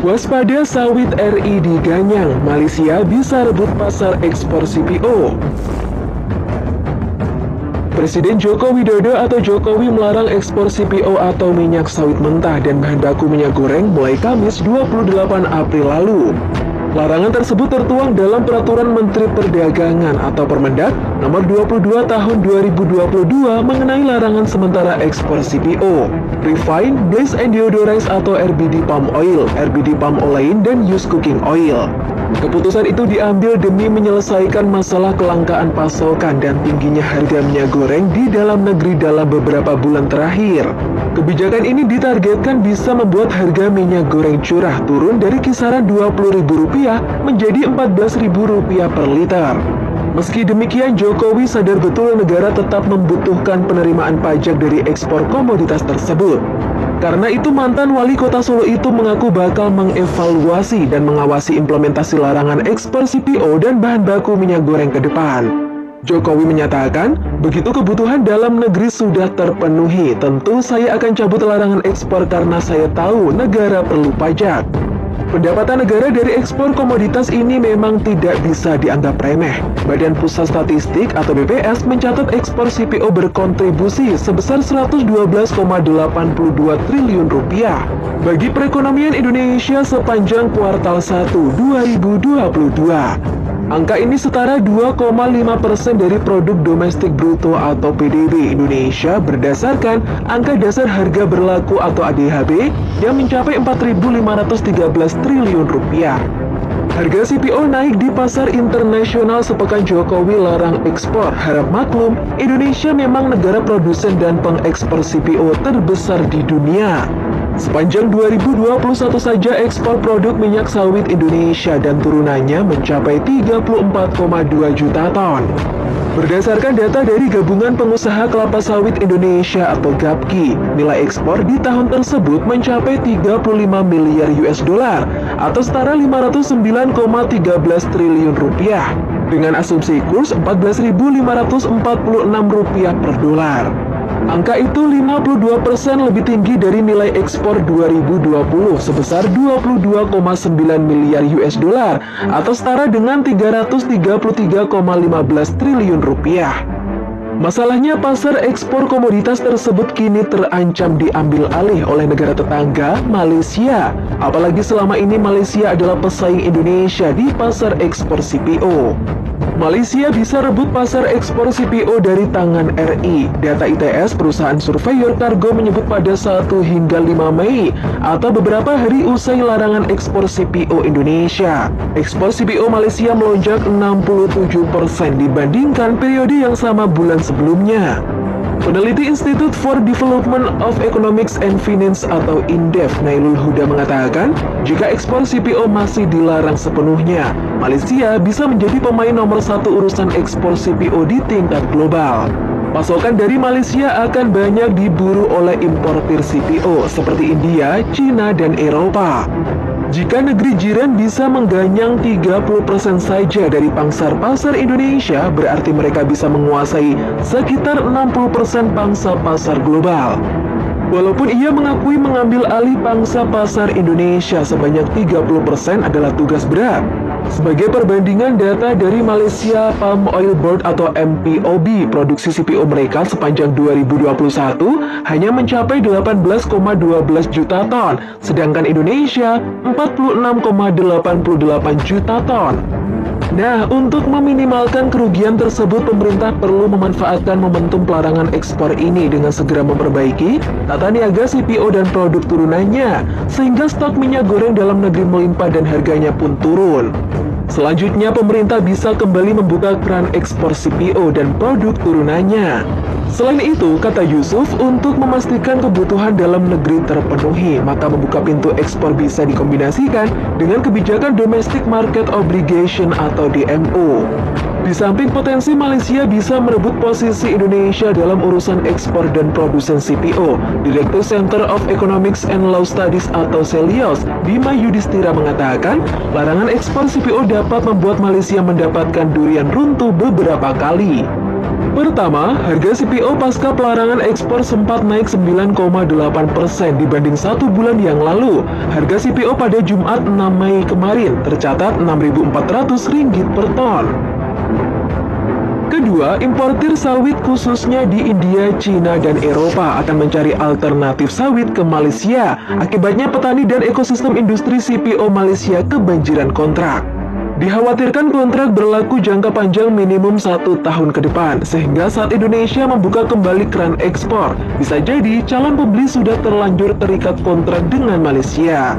Waspada sawit RI diganyang, Malaysia bisa rebut pasar ekspor CPO. Presiden Joko Widodo atau Jokowi melarang ekspor CPO atau minyak sawit mentah dan bahan baku minyak goreng mulai Kamis 28 April lalu. Larangan tersebut tertuang dalam Peraturan Menteri Perdagangan atau Permendag Nomor 22 Tahun 2022 mengenai larangan sementara ekspor CPO, Refined Bleached and Deodorized atau RBD Palm Oil, RBD Palm Olein, dan Used Cooking Oil. Keputusan itu diambil demi menyelesaikan masalah kelangkaan pasokan dan tingginya harga minyak goreng di dalam negeri dalam beberapa bulan terakhir. Kebijakan ini ditargetkan bisa membuat harga minyak goreng curah turun dari kisaran Rp20.000 menjadi Rp14.000 per liter. Meski demikian, Jokowi sadar betul negara tetap membutuhkan penerimaan pajak dari ekspor komoditas tersebut. Karena itu, mantan wali kota Solo itu mengaku bakal mengevaluasi dan mengawasi implementasi larangan ekspor CPO dan bahan baku minyak goreng ke depan. Jokowi menyatakan, begitu kebutuhan dalam negeri sudah terpenuhi, tentu saya akan cabut larangan ekspor karena saya tahu negara perlu pajak. Pendapatan negara dari ekspor komoditas ini memang tidak bisa dianggap remeh. Badan Pusat Statistik atau BPS mencatat ekspor CPO berkontribusi sebesar Rp112,82 triliun bagi perekonomian Indonesia sepanjang kuartal 1 2022. Angka ini setara 2,5% dari produk domestik bruto atau PDB Indonesia berdasarkan angka dasar harga berlaku atau ADHB yang mencapai Rp4.513 triliun. Harga CPO naik di pasar internasional sepekan Jokowi larang ekspor. Harap maklum, Indonesia memang negara produsen dan pengekspor CPO terbesar di dunia. Sepanjang 2021 saja ekspor produk minyak sawit Indonesia dan turunannya mencapai 34,2 juta ton. Berdasarkan data dari Gabungan Pengusaha Kelapa Sawit Indonesia atau GAPKI, nilai ekspor di tahun tersebut mencapai 35 miliar US dollar atau setara 509,13 triliun rupiah dengan asumsi kurs Rp14.546 per dolar. Angka itu 52% lebih tinggi dari nilai ekspor 2020 sebesar 22,9 miliar US dollar atau setara dengan 333,15 triliun rupiah. Masalahnya, pasar ekspor komoditas tersebut kini terancam diambil alih oleh negara tetangga, Malaysia. Apalagi selama ini Malaysia adalah pesaing Indonesia di pasar ekspor CPO. Malaysia bisa rebut pasar ekspor CPO dari tangan RI. Data ITS, perusahaan surveyor kargo, menyebut pada 1 hingga 5 Mei atau beberapa hari usai larangan ekspor CPO Indonesia, ekspor CPO Malaysia melonjak 67% dibandingkan periode yang sama bulan sebelumnya. Peneliti Institute for Development of Economics and Finance atau INDEF, Nailul Huda mengatakan, jika ekspor CPO masih dilarang sepenuhnya, Malaysia bisa menjadi pemain nomor 1 urusan ekspor CPO di tingkat global. Pasokan dari Malaysia akan banyak diburu oleh importir CPO seperti India, China, dan Eropa. Jika negeri jiran bisa mengganyang 30% saja dari pangsar pasar Indonesia, berarti mereka bisa menguasai sekitar 60% pangsa pasar global. Walaupun ia mengakui mengambil alih pangsa pasar Indonesia sebanyak 30% adalah tugas berat. Sebagai perbandingan data dari Malaysia Palm Oil Board atau MPOB, produksi CPO mereka sepanjang 2021 hanya mencapai 18,12 juta ton, sedangkan Indonesia 46,88 juta ton. Nah, untuk meminimalkan kerugian tersebut, pemerintah perlu memanfaatkan momentum pelarangan ekspor ini dengan segera memperbaiki tata niaga CPO dan produk turunannya, sehingga stok minyak goreng dalam negeri melimpah dan harganya pun turun. Selanjutnya, pemerintah bisa kembali membuka keran ekspor CPO dan produk turunannya. Selain itu, kata Yusuf, untuk memastikan kebutuhan dalam negeri terpenuhi, maka membuka pintu ekspor bisa dikombinasikan dengan kebijakan Domestic Market Obligation atau DMO. Di samping potensi Malaysia bisa merebut posisi Indonesia dalam urusan ekspor dan produsen CPO, Direktur Center of Economics and Law Studies atau CELIOS, Bima Yudhistira mengatakan, larangan ekspor CPO dapat membuat Malaysia mendapatkan durian runtuh beberapa kali. Pertama, harga CPO pasca pelarangan ekspor sempat naik 9,8% dibanding 1 bulan yang lalu. Harga CPO pada Jumat 6 Mei kemarin tercatat Rp6.400 per ton. Kedua, importir sawit khususnya di India, Cina, dan Eropa akan mencari alternatif sawit ke Malaysia. Akibatnya petani dan ekosistem industri CPO Malaysia kebanjiran kontrak. Dikhawatirkan kontrak berlaku jangka panjang minimum 1 tahun ke depan, sehingga saat Indonesia membuka kembali keran ekspor, bisa jadi calon pembeli sudah terlanjur terikat kontrak dengan Malaysia.